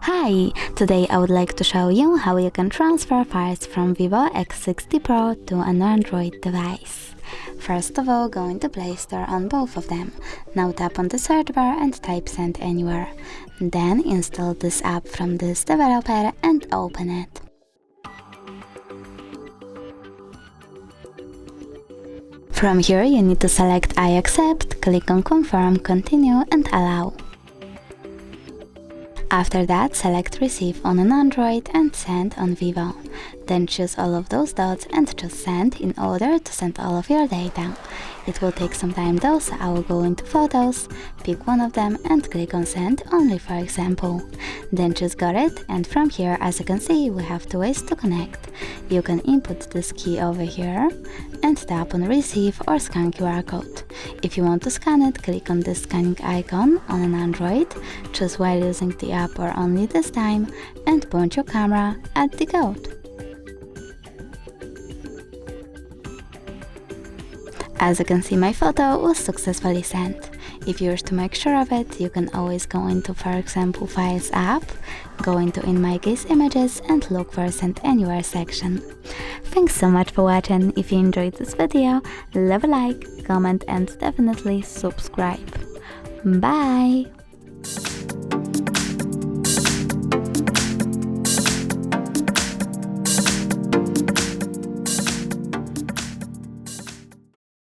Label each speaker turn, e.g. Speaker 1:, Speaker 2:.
Speaker 1: Hi! Today I would like to show you how you can transfer files from VIVO X60 Pro to an Android device. First of all, go into Play Store on both of them. Now tap on the search bar and type Send Anywhere. Then install this app from this developer and open it. From here you need to select I accept, click on Confirm, Continue and Allow. After that, select Receive on an Android and Send on VIVO. Then choose all of those dots and choose Send in order to send all of your data. It will take some time though, so I will go into Photos, pick one of them and click on Send only, for example. Then choose Got it, and from here, as you can see, we have two ways to connect. You can input this key over here and tap on Receive or Scan QR code. If you want to scan it, click on this scanning icon on an Android, choose while using the app or only this time, and point your camera at the code. As you can see, my photo was successfully sent. If you wish to make sure of it, you can always go into, for example, Files app, go into, in my case, Images, and look for Send Anywhere section. Thanks so much for watching. If you enjoyed this video, leave a like, comment and definitely subscribe. Bye!